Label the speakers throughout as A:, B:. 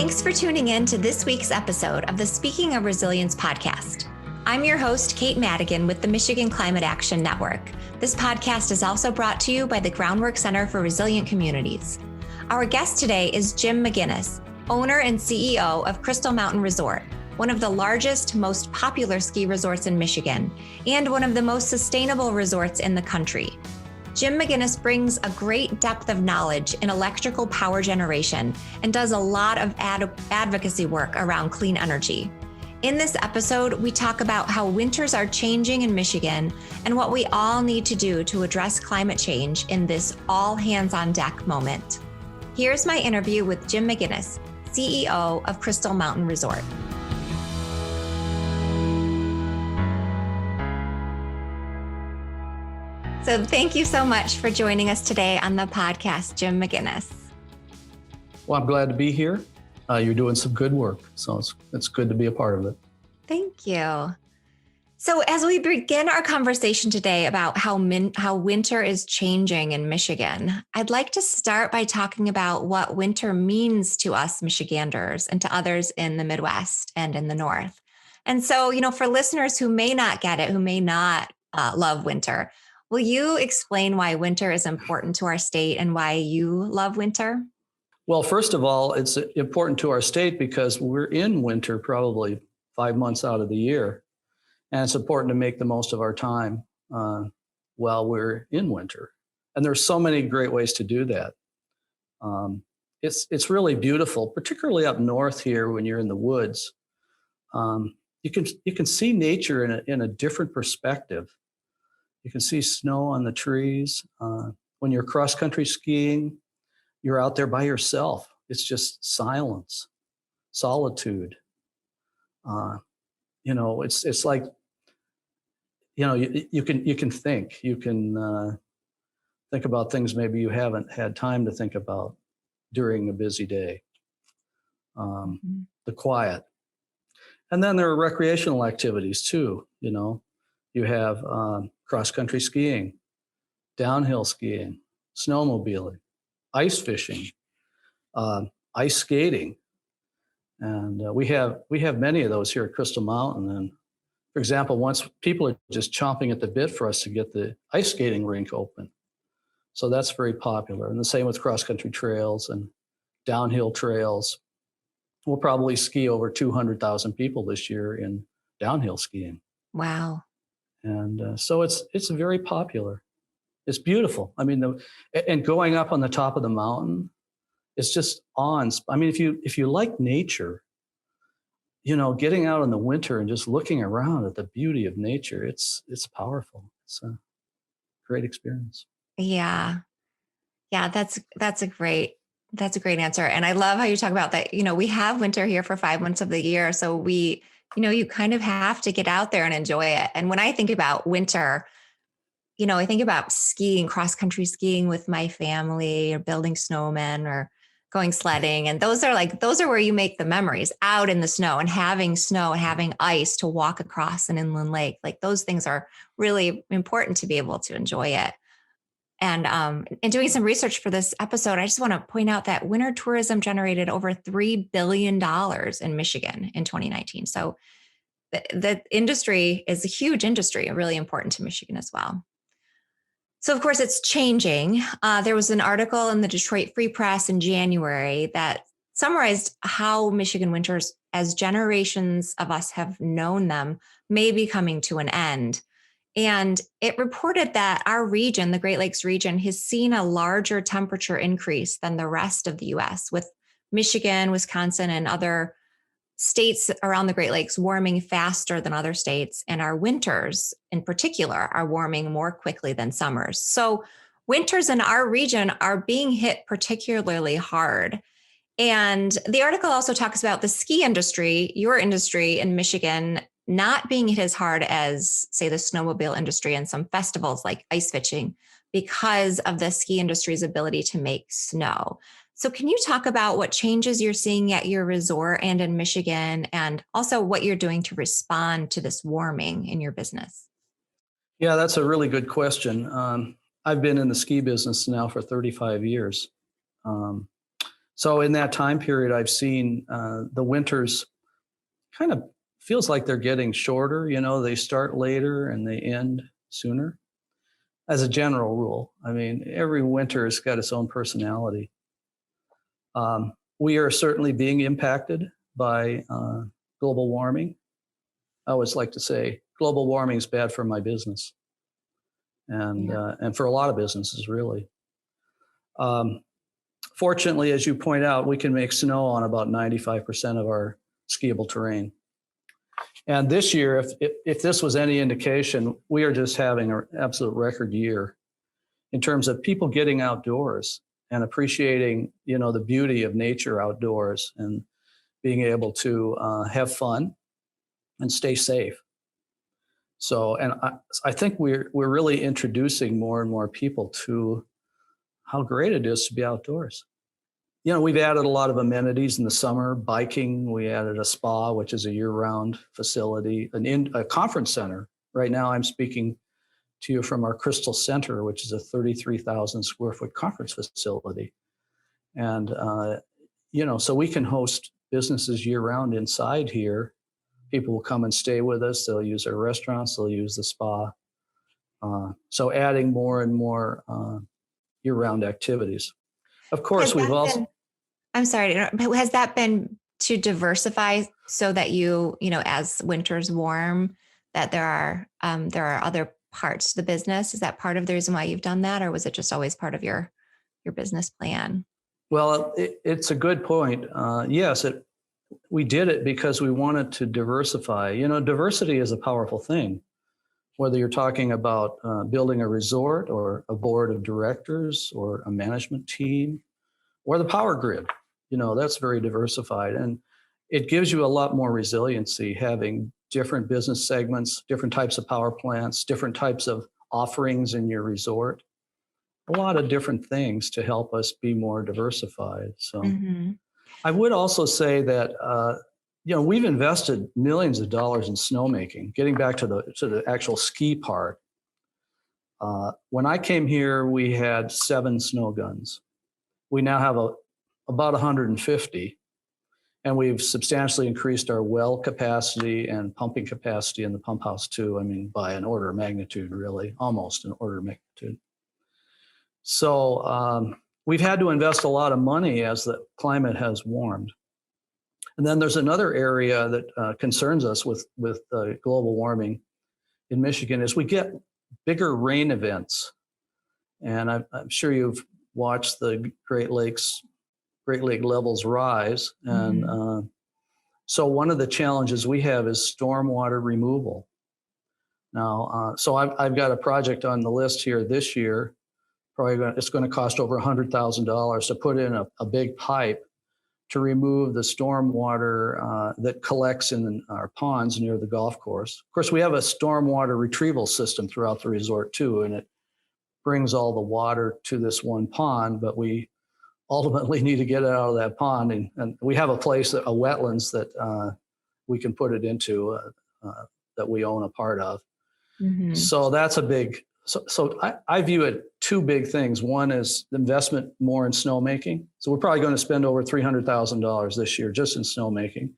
A: Thanks for tuning in to this week's episode of the Speaking of Resilience podcast. I'm your host, Kate Madigan with the Michigan Climate Action Network. This podcast is also brought to you by the Groundwork Center for Resilient Communities. Our guest today is Jim McGinnis, owner and CEO of Crystal Mountain Resort, one of the largest, most popular ski resorts in Michigan, and one of the most sustainable resorts in the country. Jim McGinnis brings a great depth of knowledge in electrical power generation and does a lot of advocacy work around clean energy. In this episode, we talk about how winters are changing in Michigan and what we all need to do to address climate change in this all hands on deck moment. Here's my interview with Jim McGinnis, CEO of Crystal Mountain Resort. So thank you so much for joining us today on the podcast, Jim McGinnis.
B: Well, I'm glad to be here. You're doing some good work, so it's good to be a part of it.
A: Thank you. So as we begin our conversation today about how winter is changing in Michigan, I'd like to start by talking about what winter means to us Michiganders and to others in the Midwest and in the North. And so, for listeners who may not get it, who may not love winter, will you explain why winter is important to our state and why you love winter?
B: Well, first of all, it's important to our state because we're in winter probably 5 months out of the year. And it's important to make the most of our time while we're in winter. And there's so many great ways to do that. It's really beautiful, particularly up north here when you're in the woods. You can see nature in a different perspective. You can see snow on the trees. When you're cross-country skiing, you're out there by yourself. It's just silence, solitude. It's like, you can think. You can think about things maybe you haven't had time to think about during a busy day. The quiet. And then there are recreational activities too. You have cross-country skiing, downhill skiing, snowmobiling, ice fishing, ice skating. And we have many of those here at Crystal Mountain. And for example, once people are just chomping at the bit for us to get the ice skating rink open. So that's very popular. And the same with cross-country trails and downhill trails. We'll probably ski over 200,000 people this year in downhill skiing.
A: Wow.
B: And so it's very popular. It's beautiful. I mean, and going up on the top of the mountain, it's just I mean, if you like nature, getting out in the winter and just looking around at the beauty of nature, it's powerful. It's a great experience.
A: Yeah. That's a great answer. And I love how you talk about that. We have winter here for 5 months of the year. So you kind of have to get out there and enjoy it. And when I think about winter, I think about skiing, cross-country skiing with my family or building snowmen or going sledding. And those are where you make the memories out in the snow and having ice to walk across an inland lake. Like those things are really important to be able to enjoy it. And in doing some research for this episode, I just want to point out that winter tourism generated over $3 billion in Michigan in 2019. So the industry is a huge industry, really important to Michigan as well. So of course it's changing. There was an article in the Detroit Free Press in January that summarized how Michigan winters, as generations of us have known them, may be coming to an end. And it reported that our region, the Great Lakes region, has seen a larger temperature increase than the rest of the U.S., with Michigan, Wisconsin, and other states around the Great Lakes warming faster than other states. And our winters in particular are warming more quickly than summers. So winters in our region are being hit particularly hard. And the article also talks about the ski industry, your industry in Michigan, not being hit as hard as, say, the snowmobile industry and some festivals like ice fishing because of the ski industry's ability to make snow. So can you talk about what changes you're seeing at your resort and in Michigan, and also what you're doing to respond to this warming in your business?
B: Yeah, that's a really good question. I've been in the ski business now for 35 years. So in that time period, I've seen the winters kind of feels like they're getting shorter. You know, they start later and they end sooner. As a general rule, I mean, every winter has got its own personality. We are certainly being impacted by global warming. I always like to say global warming is bad for my business, and for a lot of businesses, really. Fortunately, as you point out, we can make snow on about 95% of our skiable terrain. And this year, if this was any indication, we are just having an absolute record year in terms of people getting outdoors and appreciating, you know, the beauty of nature outdoors and being able to have fun and stay safe. So, and I think we're really introducing more and more people to how great it is to be outdoors. You know, we've added a lot of amenities in the summer, biking. We added a spa, which is a year-round facility, a conference center. Right now, I'm speaking to you from our Crystal Center, which is a 33,000 square foot conference facility. And, you know, so we can host businesses year-round inside here. People will come and stay with us. They'll use our restaurants. They'll use the spa. So adding more and more year-round activities. Of course, we've also...
A: I'm sorry, but has that been to diversify so that you know, as winters warm, that there are other parts to the business? Is that part of the reason why you've done that, or was it just always part of your business plan?
B: Well, it's a good point. Yes, we did it because we wanted to diversify. You know, diversity is a powerful thing. Whether you're talking about building a resort or a board of directors or a management team or the power grid, you know, that's very diversified. And it gives you a lot more resiliency having different business segments, different types of power plants, different types of offerings in your resort, a lot of different things to help us be more diversified. So I would also say that, you know, we've invested millions of dollars in snowmaking, getting back to the actual ski part. When I came here, we had 7 snow guns. We now have about 150, and we've substantially increased our well capacity and pumping capacity in the pump house too. I mean, by an order of magnitude, really, almost an order of magnitude. So we've had to invest a lot of money as the climate has warmed. And then there's another area that concerns us with global warming in Michigan is we get bigger rain events. And I'm sure you've watched the Great Lake levels rise. And so one of the challenges we have is stormwater removal. Now, so I've got a project on the list here this year. It's going to cost over $100,000 to put in a big pipe to remove the stormwater that collects in our ponds near the golf course. Of course, we have a stormwater retrieval system throughout the resort too, and it brings all the water to this one pond, but we ultimately need to get it out of that pond. And we have a place, a wetlands that we can put it into that we own a part of. So that's a big, so I view it 2 big things. One is the investment more in snowmaking. So we're probably going to spend over $300,000 this year just in snowmaking,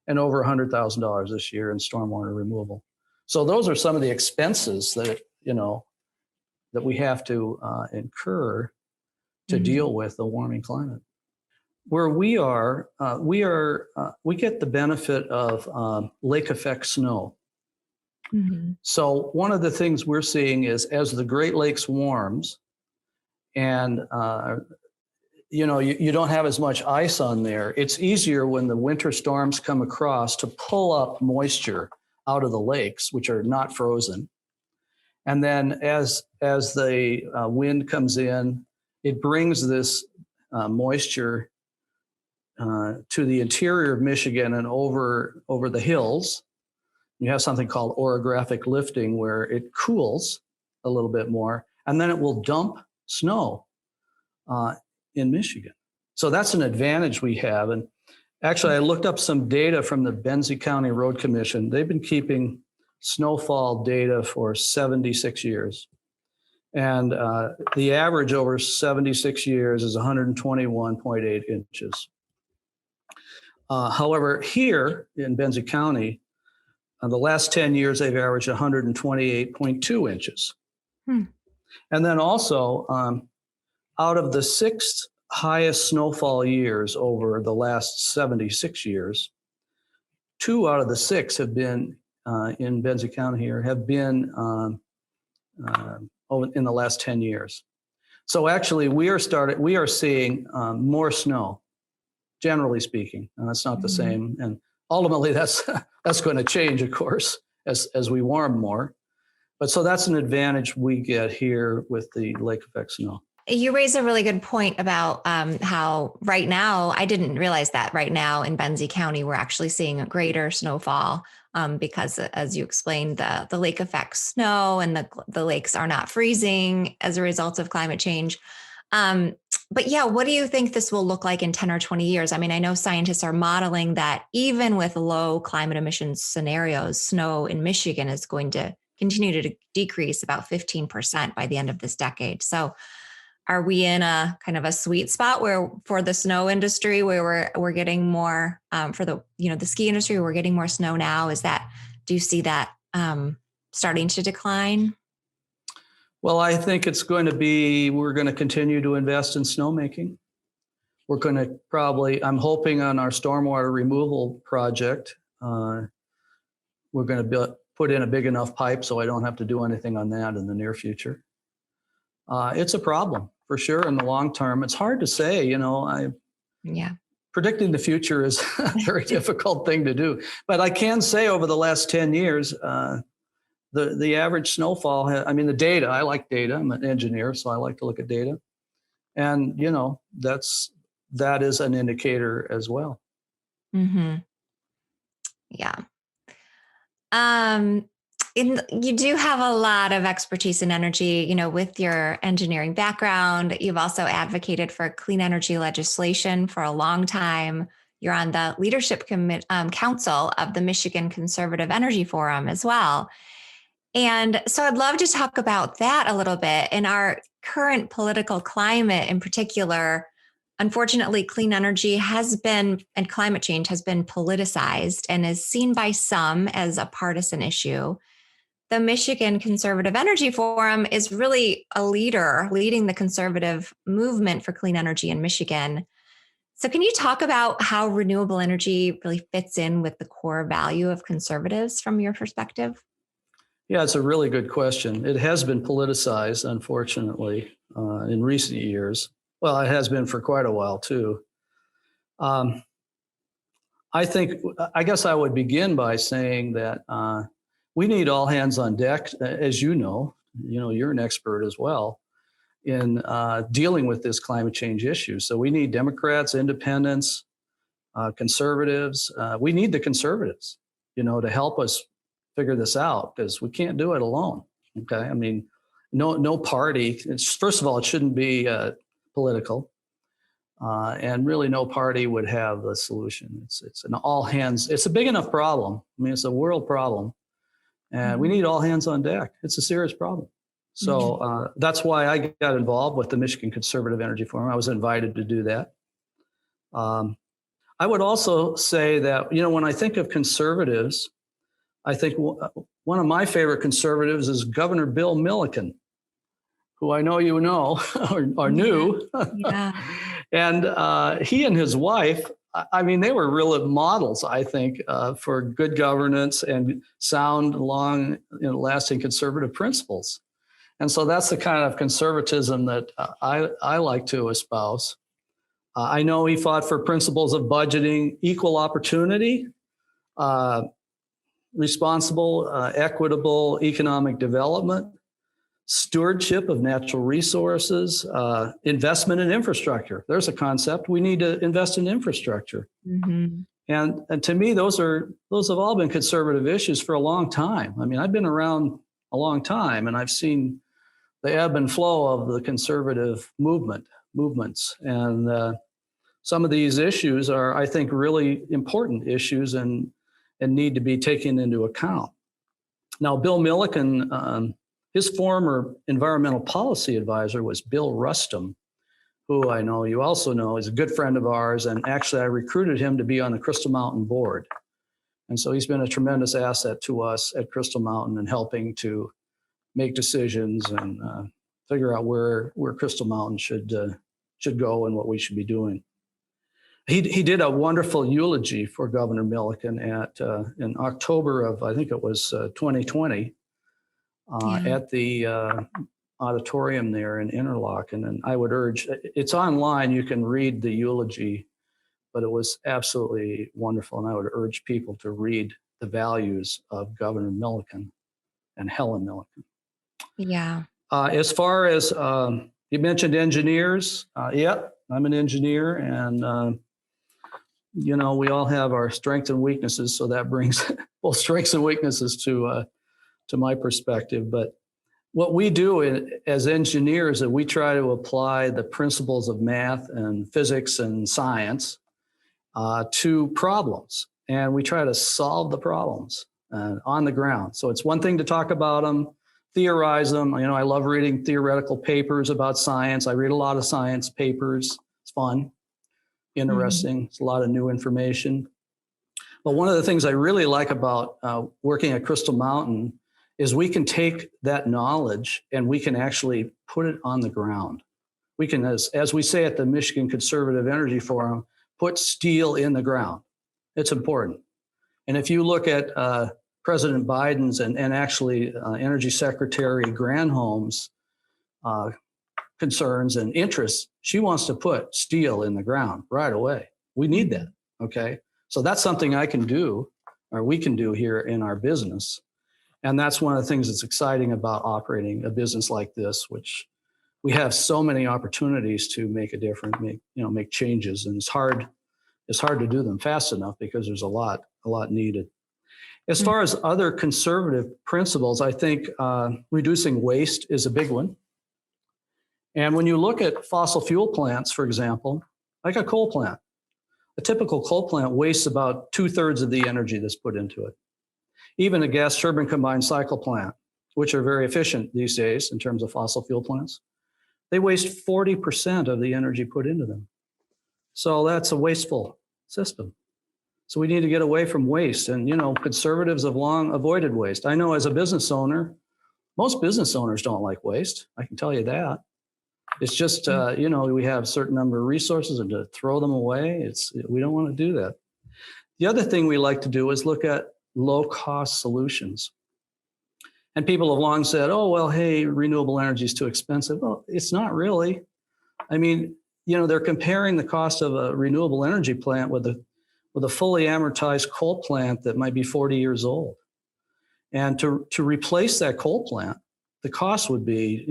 B: and over $100,000 this year in stormwater removal. So those are some of the expenses that, you know, that we have to incur to deal with the warming climate. Where we are, we get the benefit of lake effect snow. So one of the things we're seeing is as the Great Lakes warms, and you know, you don't have as much ice on there, it's easier when the winter storms come across to pull up moisture out of the lakes, which are not frozen. And then as the wind comes in, it brings this moisture to the interior of Michigan and over the hills. You have something called orographic lifting, where it cools a little bit more, and then it will dump snow in Michigan. So that's an advantage we have. And actually, I looked up some data from the Benzie County Road Commission. They've been keeping snowfall data for 76 years. And the average over 76 years is 121.8 inches. However, here in Benzie County, the last 10 years, they've averaged 128.2 inches. And then also, out of the 6 highest snowfall years over the last 76 years, 2 out of the 6 have been in Benzie County here, have been in the last 10 years. So actually, we are seeing more snow, generally speaking, and that's not the same. And ultimately, that's going to change, of course, as we warm more. But so that's an advantage we get here with the lake effect snow.
A: You raise a really good point about how right now, I didn't realize that right now in Benzie County, we're actually seeing a greater snowfall because, as you explained, the lake affects snow and the lakes are not freezing as a result of climate change. But yeah, what do you think this will look like in 10 or 20 years? I mean, I know scientists are modeling that even with low climate emissions scenarios, snow in Michigan is going to continue to decrease about 15% by the end of this decade. So are we in a kind of a sweet spot where for the snow industry where we're getting more for the ski industry, we're getting more snow now? Do you see that starting to decline?
B: Well, I think we're going to continue to invest in snowmaking. We're going to I'm hoping on our stormwater removal project, we're going to put in a big enough pipe so I don't have to do anything on that in the near future. It's a problem for sure in the long term. It's hard to say, predicting the future is a very difficult thing to do. But I can say over the last 10 years, the average snowfall, the data, I like data. I'm an engineer, so I like to look at data. And, that is an indicator as well.
A: Mm-hmm. Yeah. You do have a lot of expertise in energy, with your engineering background. You've also advocated for clean energy legislation for a long time. You're on the leadership council of the Michigan Conservative Energy Forum as well. And so I'd love to talk about that a little bit. In our current political climate in particular, unfortunately, clean energy and climate change has been politicized and is seen by some as a partisan issue. The Michigan Conservative Energy Forum is really a leading the conservative movement for clean energy in Michigan. So can you talk about how renewable energy really fits in with the core value of conservatives from your perspective?
B: Yeah, it's a really good question. It has been politicized, unfortunately, in recent years. Well, it has been for quite a while, too. I guess I would begin by saying that we need all hands on deck, as you're an expert as well in dealing with this climate change issue. So we need Democrats, independents, conservatives. We need the conservatives, to help us figure this out because we can't do it alone. Okay. No party. First of all, it shouldn't be political. And really no party would have the solution. It's an all hands. It's a big enough problem. It's a world problem. And we need all hands on deck. It's a serious problem. So that's why I got involved with the Michigan Conservative Energy Forum. I was invited to do that. I would also say that, when I think of conservatives, I think one of my favorite conservatives is Governor Bill Milliken, who I know you know or knew.
A: Yeah.
B: And he and his wife, they were real models, I think, for good governance and sound, long, lasting conservative principles. And so that's the kind of conservatism that I like to espouse. I know he fought for principles of budgeting, equal opportunity, responsible, equitable economic development, stewardship of natural resources, investment in infrastructure. There's a concept. We need to invest in infrastructure. Mm-hmm. And to me, those have all been conservative issues for a long time. I've been around a long time, and I've seen the ebb and flow of the conservative movements. And some of these issues are, I think, really important issues and need to be taken into account. Now, Bill Milliken His former environmental policy advisor was Bill Rustum, who I know you also know is a good friend of ours. And actually, I recruited him to be on the Crystal Mountain board. And so he's been a tremendous asset to us at Crystal Mountain and helping to make decisions and figure out where Crystal Mountain should go and what we should be doing. He did a wonderful eulogy for Governor Milliken in October of, I think it was 2020, at the auditorium there in Interlochen. And I would urge, it's online, you can read the eulogy, but it was absolutely wonderful. And I would urge people to read the values of Governor Milliken and Helen Milliken.
A: Yeah.
B: As far as you mentioned engineers, yep, I'm an engineer, and you know, we all have our strengths and weaknesses, so that brings both strengths and weaknesses to my perspective. But what we do as engineers is we try to apply the principles of math and physics and science to problems, and we try to solve the problems on the ground. So it's one thing to talk about them, theorize them. You know, I love reading theoretical papers about science. I read a lot of science papers. It's fun, interesting. It's a lot of new information. But one of the things I really like about working at Crystal Mountain is we can take that knowledge and we can actually put it on the ground. We can, as we say at the Michigan Conservative Energy Forum, put steel in the ground. It's important. And if you look at President Biden's and actually Energy Secretary Granholm's concerns and interests, she wants to put steel in the ground right away. We need that, okay? So that's something I can do, or we can do here in our business. And that's one of the things that's exciting about operating a business like this, which we have so many opportunities to make a difference, make changes. And it's hard to do them fast enough because there's a lot needed. As far as other conservative principles, I think reducing waste is a big one. And when you look at fossil fuel plants, for example, like a coal plant, a typical coal plant wastes about 2/3 of the energy that's put into it. Even a gas turbine combined cycle plant, which are very efficient these days in terms of fossil fuel plants, they waste 40% of the energy put into them. So that's a wasteful system. So we need to get away from waste. And, conservatives have long avoided waste. I know as a business owner, most business owners don't like waste. I can tell you that. It's just, we have a certain number of resources and to throw them away, we don't want to do that. The other thing we like to do is look at low-cost solutions. And people have long said, oh, well, hey, renewable energy is too expensive. Well, it's not really. I mean, they're comparing the cost of a renewable energy plant with a fully amortized coal plant that might be 40 years old. And to replace that coal plant, the cost would be,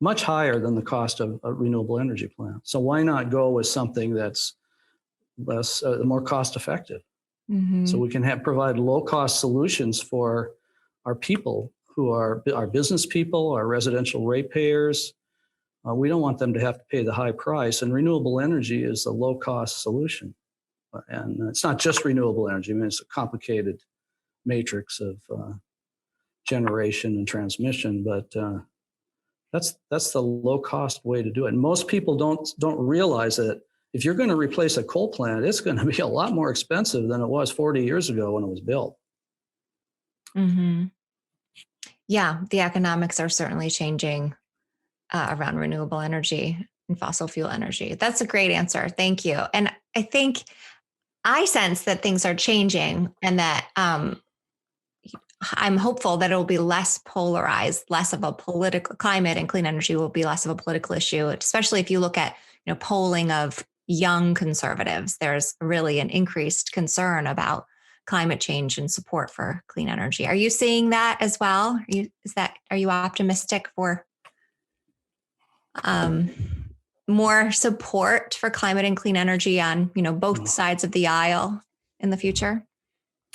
B: much higher than the cost of a renewable energy plant. So why not go with something that's more cost effective? Mm-hmm. So we can provide low cost solutions for our people who are our business people, our residential ratepayers. We don't want them to have to pay the high price, and renewable energy is a low cost solution. And it's not just renewable energy. I mean, it's a complicated matrix of generation and transmission, but that's the low cost way to do it. And most people don't realize that if you're going to replace a coal plant, it's going to be a lot more expensive than it was 40 years ago when it was built.
A: Mm-hmm. Yeah, the economics are certainly changing around renewable energy and fossil fuel energy. That's a great answer. Thank you. And I think I sense that things are changing and that I'm hopeful that it will be less polarized, less of a political climate, and clean energy will be less of a political issue, especially if you look at polling of young conservatives. There's really an increased concern about climate change and support for clean energy. Are you seeing that as well? Are you optimistic for more support for climate and clean energy on both sides of the aisle in the future?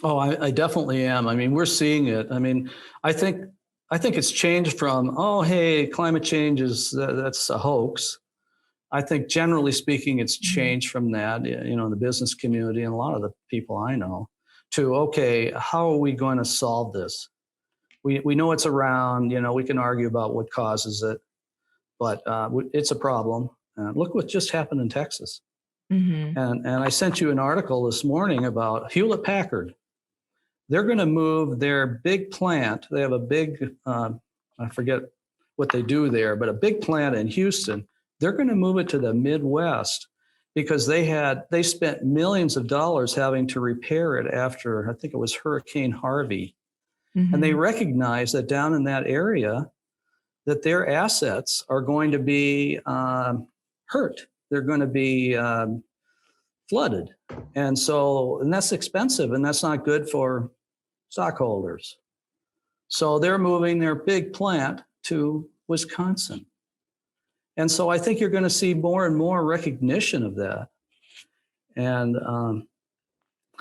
B: Oh, I definitely am. I mean, we're seeing it. I mean, I think it's changed from, oh, hey, climate change that's a hoax. I think generally speaking, it's changed from that, the business community and a lot of the people I know, to, okay, how are we going to solve this? We know it's around, we can argue about what causes it, but it's a problem. Look what just happened in Texas.
A: Mm-hmm.
B: And I sent you an article this morning about Hewlett Packard. They're going to move their big plant. They have a big, I forget what they do there, but a big plant in Houston. They're going to move it to the Midwest because they spent millions of dollars having to repair it after, I think it was Hurricane Harvey.
A: Mm-hmm.
B: And they recognize that down in that area, that their assets are going to be hurt. They're going to be flooded. And that's expensive, and that's not good for stockholders. So they're moving their big plant to Wisconsin. And so I think you're going to see more and more recognition of that. And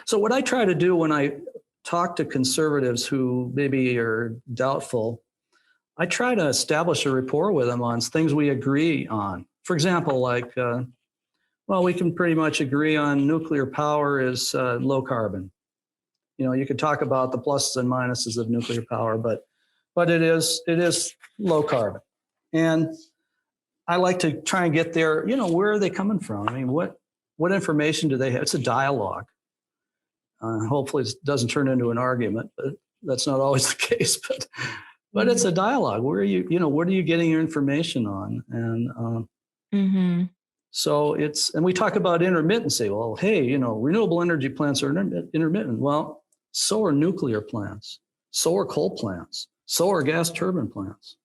B: so what I try to do when I talk to conservatives who maybe are doubtful, I try to establish a rapport with them on things we agree on. For example, like, we can pretty much agree on nuclear power is low carbon. You could talk about the pluses and minuses of nuclear power, but it is low carbon. And I like to try and get there, where are they coming from? I mean, what information do they have? It's a dialogue. Hopefully it doesn't turn into an argument, but that's not always the case. But it's a dialogue. Where are you, what are you getting your information on? And
A: mm-hmm.
B: So and we talk about intermittency. Well, hey, renewable energy plants are intermittent. Well, so are nuclear plants, so are coal plants, so are gas turbine plants.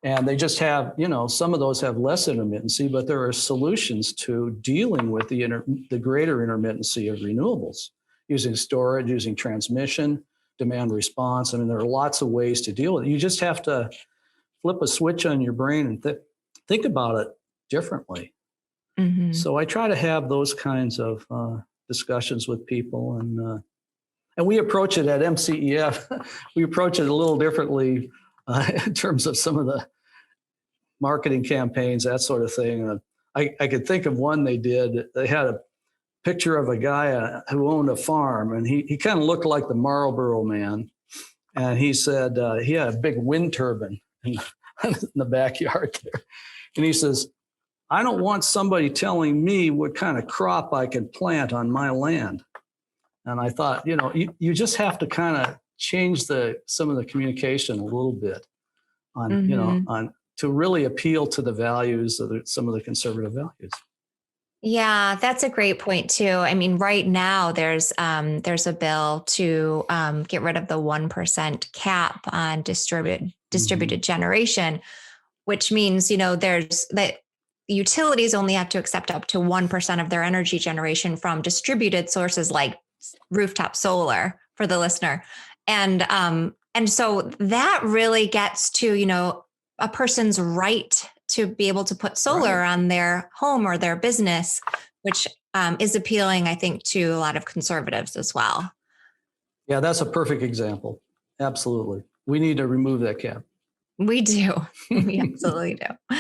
B: And they just have, some of those have less intermittency, but there are solutions to dealing with the greater intermittency of renewables, using storage, using transmission, demand response. I mean, there are lots of ways to deal with it. You just have to flip a switch on your brain and think about it differently.
A: Mm-hmm.
B: So I try to have those kinds of discussions with people, and we approach it at MCEF. We approach it a little differently in terms of some of the marketing campaigns, that sort of thing. I could think of one they did. They had a picture of a guy who owned a farm, and he kind of looked like the Marlboro Man. And he said he had a big wind turbine in the backyard there. And he says, I don't want somebody telling me what kind of crop I can plant on my land. And I thought, you just have to kind of change some of the communication a little bit on,
A: Mm-hmm.
B: To really appeal to the values of some of the conservative values.
A: Yeah, that's a great point too. I mean, right now there's a bill to get rid of the 1% cap on distributed
B: Mm-hmm.
A: generation, which means, there's that utilities only have to accept up to 1% of their energy generation from distributed sources like rooftop solar, for the listener. And so that really gets to, a person's right to be able to put solar
B: Right.
A: on their home or their business, which is appealing, I think, to a lot of conservatives as well.
B: Yeah, that's a perfect example. Absolutely. We need to remove that cap.
A: We do. We absolutely do.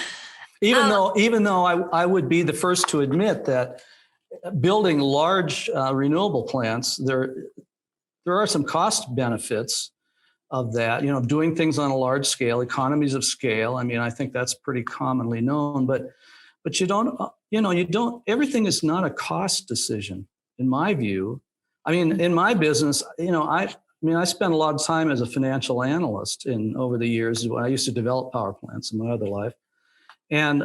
B: Even though I would be the first to admit that building large renewable plants, there are some cost benefits of that, doing things on a large scale, economies of scale. I mean, I think that's pretty commonly known, but you don't, everything is not a cost decision, in my view. I mean, in my business, I spent a lot of time as a financial analyst over the years. I used to develop power plants in my other life. And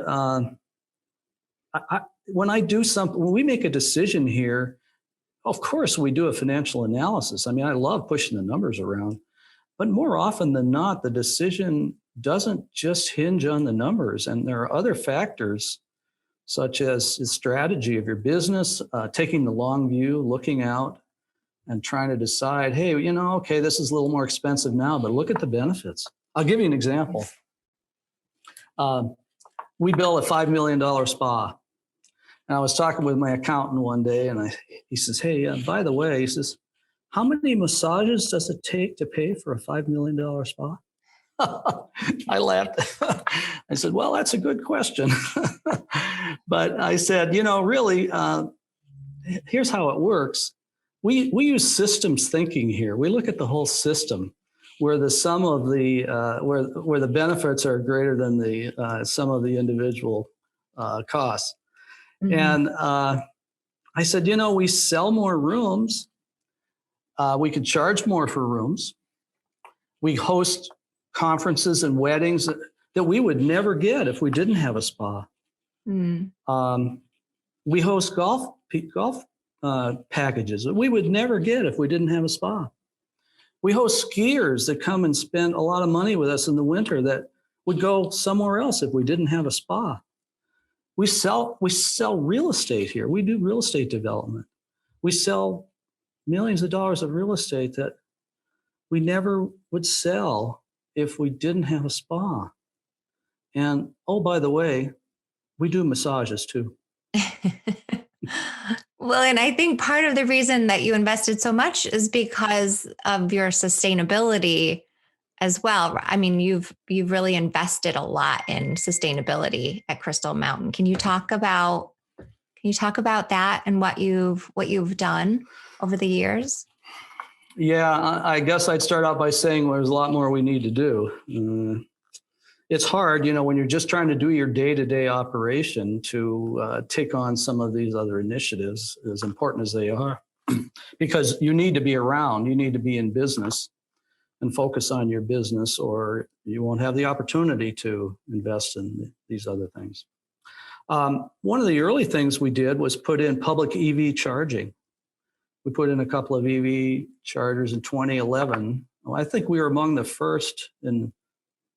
B: when we make a decision here, of course we do a financial analysis. I mean, I love pushing the numbers around, but more often than not, the decision doesn't just hinge on the numbers. And there are other factors, such as the strategy of your business, taking the long view, looking out and trying to decide, hey, okay, this is a little more expensive now, but look at the benefits. I'll give you an example. We built a $5 million spa. And I was talking with my accountant one day, and he says, hey, by the way, he says, how many massages does it take to pay for a $5 million spa? I laughed. I said, well, that's a good question. But I said, really, here's how it works. We use systems thinking here. We look at the whole system. where the sum of the where the benefits are greater than the sum of the individual costs. And I said, we sell more rooms. We could charge more for rooms. We host conferences and weddings that we would never get if we didn't have a spa. We host golf packages that we would never get if we didn't have a spa. We host skiers that come and spend a lot of money with us in the winter that would go somewhere else if we didn't have a spa. We sell real estate here. We do real estate development. We sell millions of dollars of real estate that we never would sell if we didn't have a spa. And oh, by the way, we do massages too.
A: Well, and I think part of the reason that you invested so much is because of your sustainability as well. I mean, you've really invested a lot in sustainability at Crystal Mountain. Can you talk about that and what you've done over the years?
B: Yeah, I guess I'd start out by saying there's a lot more we need to do. It's hard, when you're just trying to do your day-to-day operation to take on some of these other initiatives, as important as they are, because you need to be around, you need to be in business and focus on your business, or you won't have the opportunity to invest in these other things. One of the early things we did was put in public EV charging. We put in a couple of EV chargers in 2011. Well, I think we were among the first in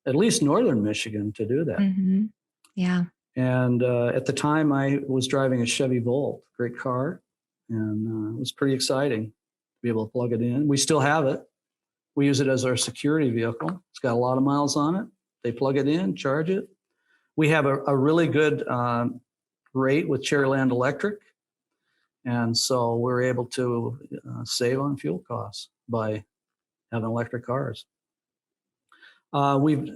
B: at least northern Michigan to do that.
A: Mm-hmm. Yeah.
B: And at the time, I was driving a Chevy Volt, great car, and it was pretty exciting to be able to plug it in. We still have it. We use it as our security vehicle. It's got a lot of miles on it. They plug it in, charge it. We have a really good rate with Cherryland Electric. And so we're able to save on fuel costs by having electric cars. We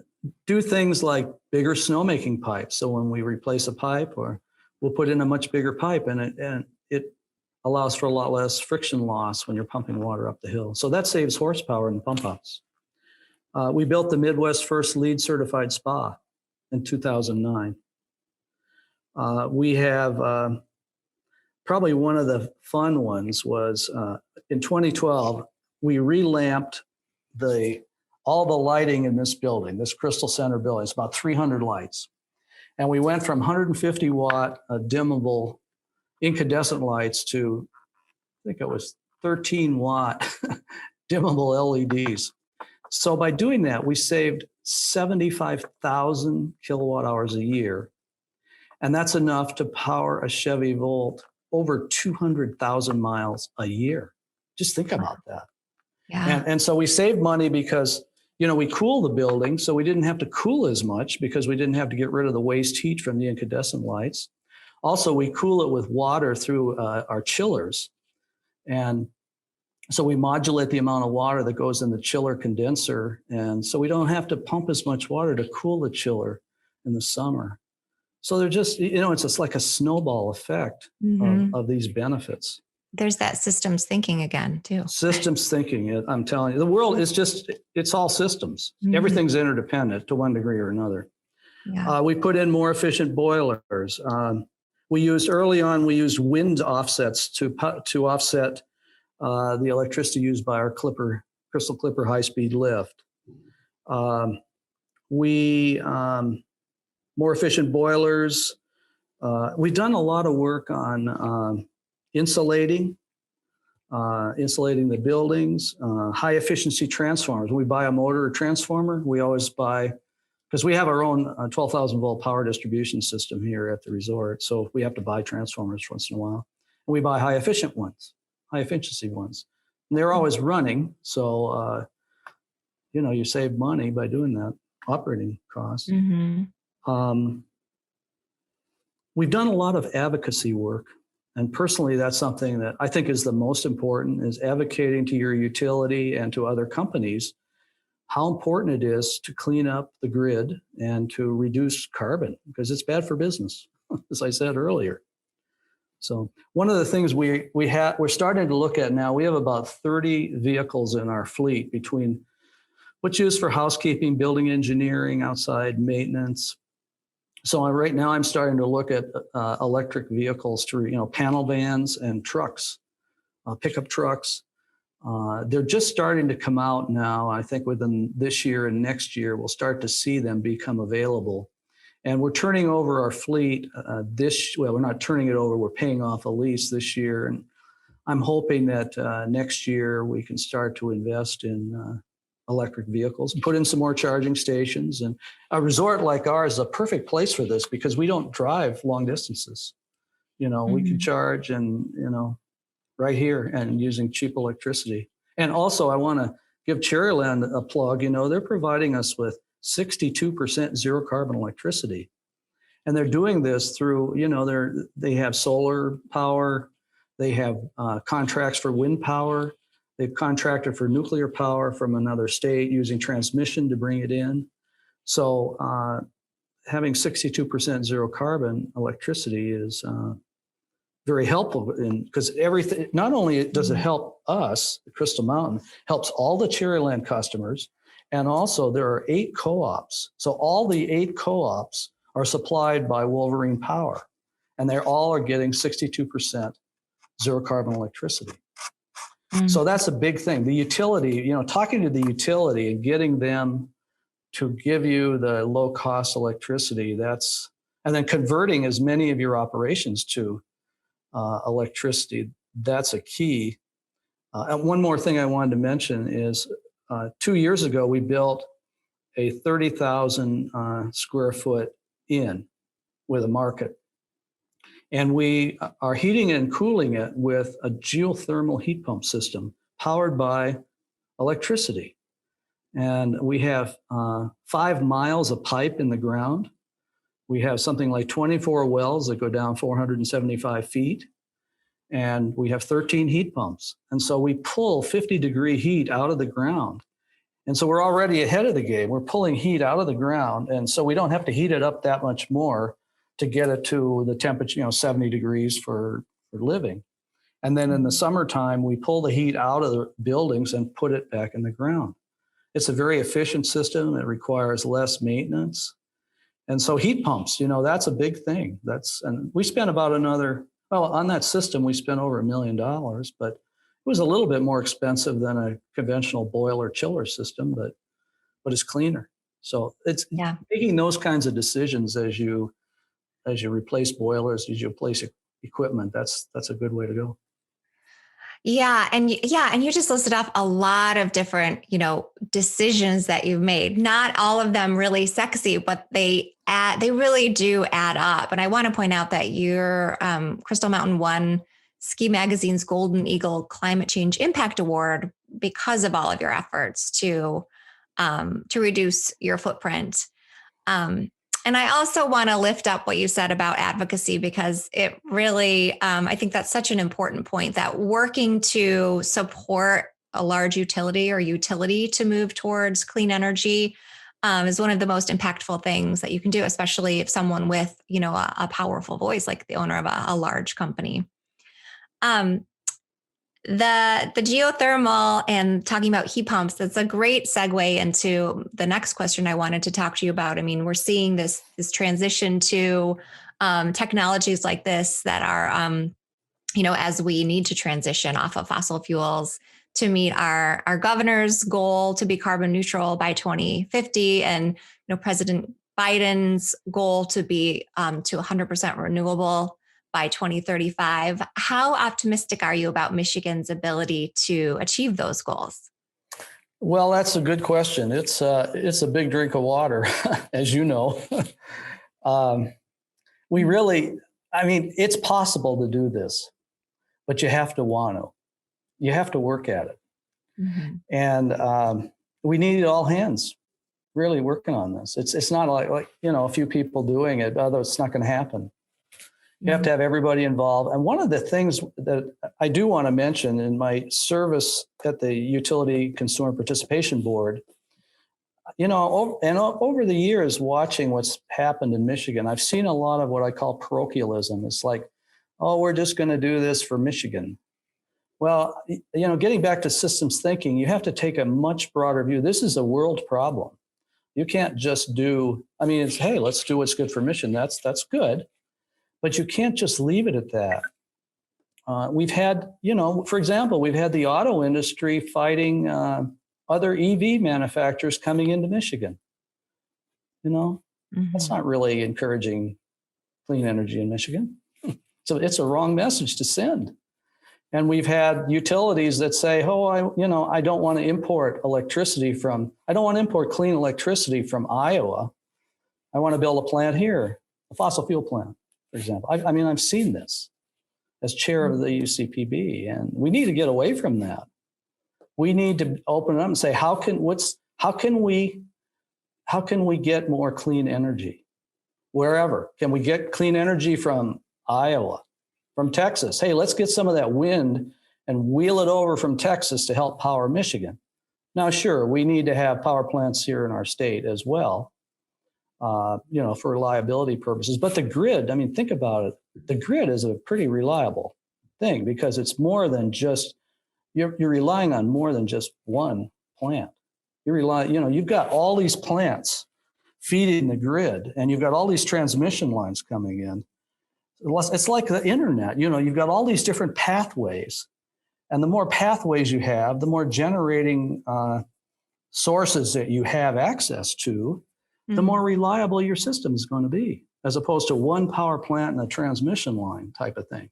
B: do things like bigger snowmaking pipes. So when we replace a pipe, or we'll put in a much bigger pipe, and it allows for a lot less friction loss when you're pumping water up the hill. So that saves horsepower in the pump house. We built the Midwest first LEED certified spa in 2009. We have probably one of the fun ones was in 2012, we relamped all the lighting in this building, this Crystal Center building. It's about 300 lights. And we went from 150 watt dimmable incandescent lights to, I think it was 13 watt dimmable LEDs. So by doing that, we saved 75,000 kilowatt hours a year. And that's enough to power a Chevy Volt over 200,000 miles a year. Just think about that.
A: Yeah.
B: And so we saved money because, we cool the building, so we didn't have to cool as much because we didn't have to get rid of the waste heat from the incandescent lights. Also, we cool it with water through our chillers. And so we modulate the amount of water that goes in the chiller condenser. And so we don't have to pump as much water to cool the chiller in the summer. So they're just, it's just like a snowball effect of these benefits.
A: There's that systems thinking again, too.
B: Systems thinking, I'm telling you. The world is it's all systems. Mm-hmm. Everything's interdependent to one degree or another. Yeah. We put in more efficient boilers. We used wind offsets to offset the electricity used by our Crystal Clipper high-speed lift. More efficient boilers. We've done a lot of work on insulating the buildings, high efficiency transformers. When we buy a motor or transformer, we always buy, because we have our own 12,000 volt power distribution system here at the resort. So we have to buy transformers once in a while. And we buy high efficiency ones. And they're always running. So, you save money by doing that, operating costs. Mm-hmm. We've done a lot of advocacy work. And personally, that's something that I think is the most important, is advocating to your utility and to other companies how important it is to clean up the grid and to reduce carbon, because it's bad for business, as I said earlier. So one of the things we're starting to look at now, we have about 30 vehicles in our fleet between what's used for housekeeping, building engineering, outside maintenance. So right now I'm starting to look at electric vehicles to, panel vans and trucks, pickup trucks. They're just starting to come out now. I think within this year and next year, we'll start to see them become available. And we're turning over our fleet we're not turning it over, we're paying off a lease this year. And I'm hoping that next year we can start to invest in electric vehicles, put in some more charging stations. And a resort like ours is a perfect place for this because we don't drive long distances. We can charge and, right here and using cheap electricity. And also I want to give Cherryland a plug. They're providing us with 62% zero carbon electricity. And they're doing this through, they have solar power, they have contracts for wind power, they've contracted for nuclear power from another state using transmission to bring it in. So having 62% zero carbon electricity is very helpful because everything, not only does it help us, Crystal Mountain, helps all the Cherryland customers, and also there are 8 co-ops. So all the 8 co-ops are supplied by Wolverine Power, and they all are getting 62% zero carbon electricity. So that's a big thing. The utility, talking to the utility and getting them to give you the low cost electricity, and then converting as many of your operations to electricity, that's a key. And one more thing I wanted to mention is 2 years ago, we built a 30,000 square foot inn with a market. And we are heating and cooling it with a geothermal heat pump system powered by electricity. And we have 5 miles of pipe in the ground. We have something like 24 wells that go down 475 feet. And we have 13 heat pumps. And so we pull 50-degree heat out of the ground. And so we're already ahead of the game. We're pulling heat out of the ground. And so we don't have to heat it up that much more to get it to the temperature, 70 degrees for living. And then in the summertime, we pull the heat out of the buildings and put it back in the ground. It's a very efficient system. It requires less maintenance. And so heat pumps, that's a big thing. And we spent about on that system, we spent over $1 million, but it was a little bit more expensive than a conventional boiler chiller system, but it's cleaner. So it's making those kinds of decisions as you replace boilers, as you replace equipment. That's a good way to go.
A: Yeah. And you just listed off a lot of different, decisions that you've made. Not all of them really sexy, but they really do add up. And I want to point out that your Crystal Mountain won Ski Magazine's Golden Eagle Climate Change Impact Award because of all of your efforts to reduce your footprint. And I also want to lift up what you said about advocacy, because it really, I think that's such an important point, that working to support a large utility to move towards clean energy is one of the most impactful things that you can do, especially if someone with, a powerful voice, like the owner of a large company. The geothermal and talking about heat pumps, that's a great segue into the next question I wanted to talk to you about. I mean, we're seeing this transition to technologies like this that are, as we need to transition off of fossil fuels to meet our governor's goal to be carbon neutral by 2050, and President Biden's goal to be to 100% renewable by 2035. How optimistic are you about Michigan's ability to achieve those goals?
B: Well, that's a good question. It's a big drink of water, as you know. It's possible to do this, but you have to want to. You have to work at it. Mm-hmm. And we need all hands really working on this. It's not like a few people doing it, otherwise it's not going to happen. You have to have everybody involved. And one of the things that I do want to mention in my service at the Utility Consumer Participation Board, over the years watching what's happened in Michigan, I've seen a lot of what I call parochialism. It's like, oh, we're just going to do this for Michigan. Well, getting back to systems thinking, you have to take a much broader view. This is a world problem. You can't just it's, hey, let's do what's good for Michigan. That's good. But you can't just leave it at that. We've had, for example, we've had the auto industry fighting other EV manufacturers coming into Michigan. That's not really encouraging clean energy in Michigan. So it's a wrong message to send. And we've had utilities that say, I don't want to import clean electricity from Iowa. I want to build a plant here, a fossil fuel plant, for example. I've seen this as chair of the UCPB, and we need to get away from that. We need to open it up and say, how can we get more clean energy wherever? Can we get clean energy from Iowa, from Texas? Hey, let's get some of that wind and wheel it over from Texas to help power Michigan. Now, sure, we need to have power plants here in our state as well, for reliability purposes. But the grid, think about it. The grid is a pretty reliable thing because it's more than just, you're relying on more than just one plant. You've got all these plants feeding the grid, and you've got all these transmission lines coming in. It's like the internet, you've got all these different pathways. And the more pathways you have, the more generating sources that you have access to, the more reliable your system is going to be, as opposed to one power plant and a transmission line type of thing.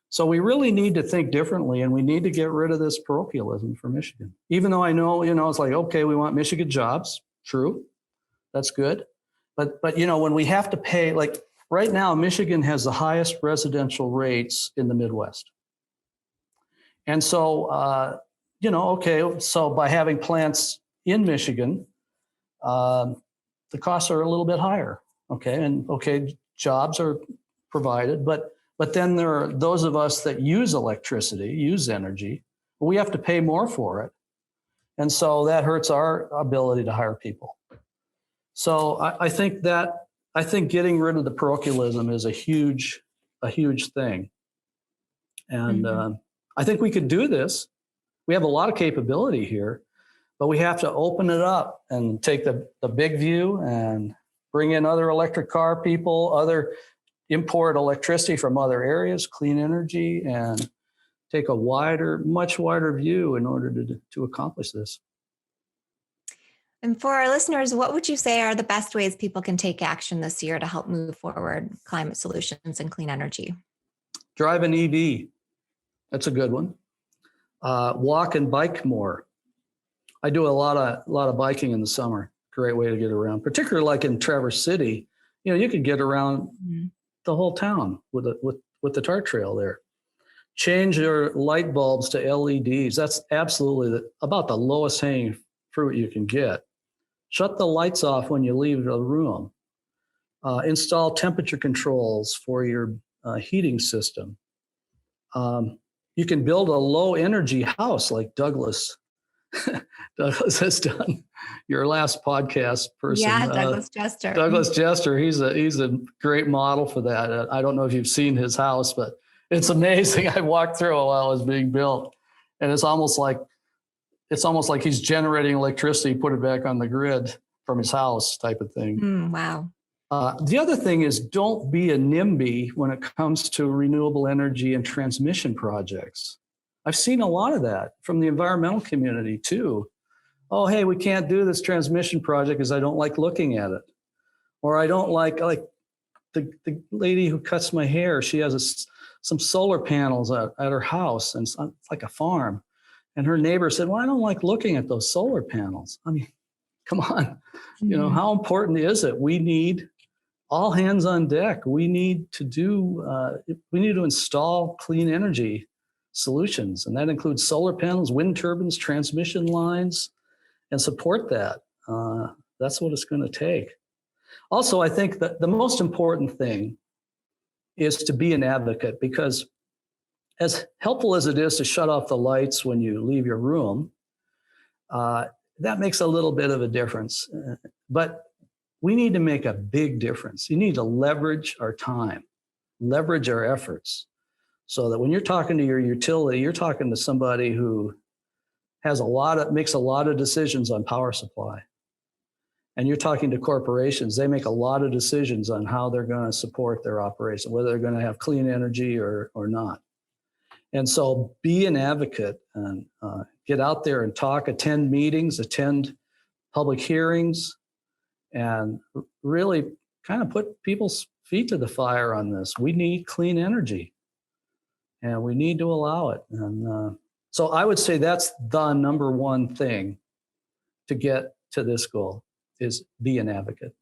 B: So we really need to think differently, and we need to get rid of this parochialism for Michigan. Even though I know, it's like, okay, we want Michigan jobs. True. That's good. But when we have to pay, like right now, Michigan has the highest residential rates in the Midwest. And so, so by having plants in Michigan, the costs are a little bit higher. Jobs are provided, but then there are those of us that use electricity, use energy, we have to pay more for it. And so that hurts our ability to hire people. So I think getting rid of the parochialism is a huge thing. And I think we could do this. We have a lot of capability here, but we have to open it up and take the big view and bring in other electric car people, import electricity from other areas, clean energy, and take a much wider view in order to accomplish this.
A: And for our listeners, what would you say are the best ways people can take action this year to help move forward climate solutions and clean energy?
B: Drive an EV. That's a good one. Walk and bike more. I do a lot of biking in the summer. Great way to get around, particularly like in Traverse City. You could get around the whole town with the TART trail there. Change your light bulbs to LEDs. That's absolutely about the lowest hanging fruit you can get. Shut the lights off when you leave the room. Install temperature controls for your heating system. You can build a low energy house like Douglas has done. Your last podcast person.
A: Yeah, Douglas Jester.
B: Douglas Jester, he's a great model for that. I don't know if you've seen his house, but it's amazing. I walked through it while it was being built, and it's almost like he's generating electricity, put it back on the grid from his house type of thing.
A: Wow.
B: The other thing is, don't be a NIMBY when it comes to renewable energy and transmission projects. I've seen a lot of that from the environmental community too. Oh, hey, we can't do this transmission project because I don't like looking at it. Or I don't like the lady who cuts my hair. She has some solar panels at her house, and it's like a farm. And her neighbor said, well, I don't like looking at those solar panels. Come on. How important is it? We need all hands on deck. We need to install clean energy solutions. And that includes solar panels, wind turbines, transmission lines, and support that. That's what it's going to take. Also, I think that the most important thing is to be an advocate, because as helpful as it is to shut off the lights when you leave your room, that makes a little bit of a difference. But we need to make a big difference. You need to leverage our time, leverage our efforts. So that when you're talking to your utility, you're talking to somebody who makes a lot of decisions on power supply. And you're talking to corporations, they make a lot of decisions on how they're going to support their operation, whether they're going to have clean energy or not. And so be an advocate and get out there and talk, attend meetings, attend public hearings, and really kind of put people's feet to the fire on this. We need clean energy and we need to allow it. And so I would say that's the number one thing to get to this goal is be an advocate.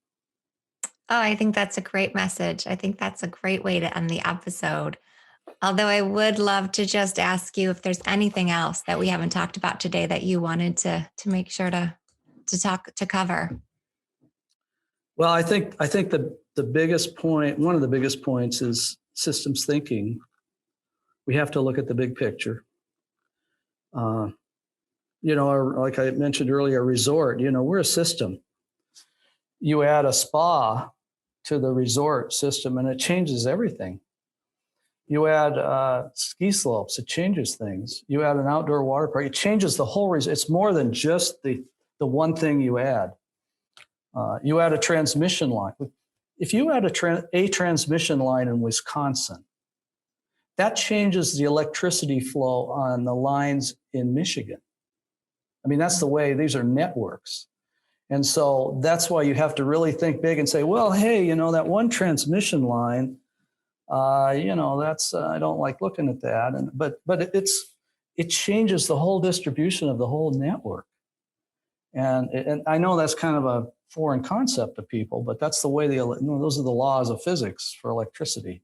A: Oh, I think that's a great message. I think that's a great way to end the episode. Although I would love to just ask you if there's anything else that we haven't talked about today that you wanted to make sure to cover.
B: Well, I think the biggest point, one of the biggest points is systems thinking. We have to look at the big picture. Like I mentioned earlier, a resort, we're a system. You add a spa to the resort system and it changes everything. You add ski slopes, it changes things. You add an outdoor water park, it changes the whole resort. It's more than just the one thing you add. You add a transmission line. If you add a transmission line in Wisconsin, that changes the electricity flow on the lines in Michigan. I mean, that's the way, these are networks. And so that's why you have to really think big and say, well, hey, that one transmission line, that's, I don't like looking at that. But it changes the whole distribution of the whole network. And I know that's kind of a foreign concept to people, but that's the way those are the laws of physics for electricity.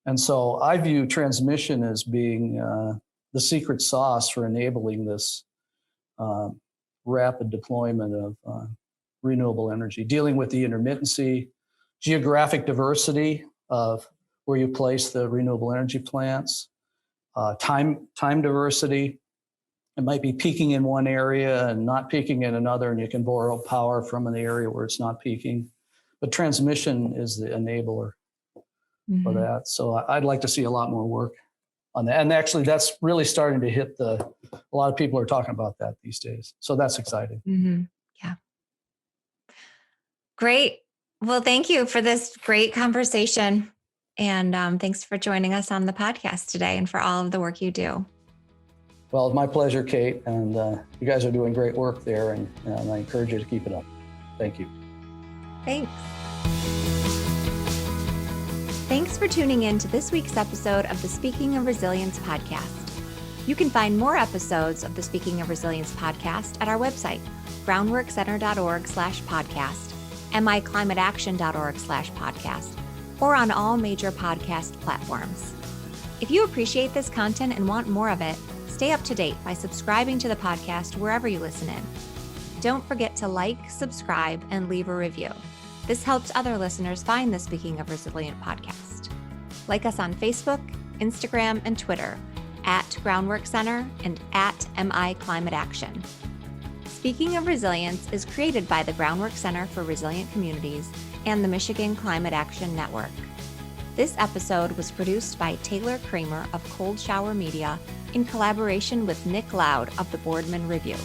B: And so I view transmission as being the secret sauce for enabling this rapid deployment of renewable energy, dealing with the intermittency, geographic diversity of where you place the renewable energy plants, time diversity. It might be peaking in one area and not peaking in another, and you can borrow power from an area where it's not peaking. But transmission is the enabler for that. So I'd like to see a lot more work on that. And actually, that's really starting to hit a lot of people are talking about that these days. So that's exciting.
A: Mm-hmm. Yeah. Great. Well, thank you for this great conversation. And thanks for joining us on the podcast today and for all of the work you do.
B: Well, it's my pleasure, Kate. And you guys are doing great work there. And I encourage you to keep it up. Thank you.
A: Thanks. Thanks for tuning in to this week's episode of the Speaking of Resilience podcast. You can find more episodes of the Speaking of Resilience podcast at our website, groundworkcenter.org/podcast, miclimateaction.org/podcast, or on all major podcast platforms. If you appreciate this content and want more of it, stay up to date by subscribing to the podcast wherever you listen in. Don't forget to like, subscribe, and leave a review. This helps other listeners find the Speaking of Resilient podcast. Like us on Facebook, Instagram, and Twitter at Groundwork Center and at MI Climate Action. Speaking of Resilience is created by the Groundwork Center for Resilient Communities and the Michigan Climate Action Network. This episode was produced by Taylor Kramer of Cold Shower Media in collaboration with Nick Loud of the Boardman Review.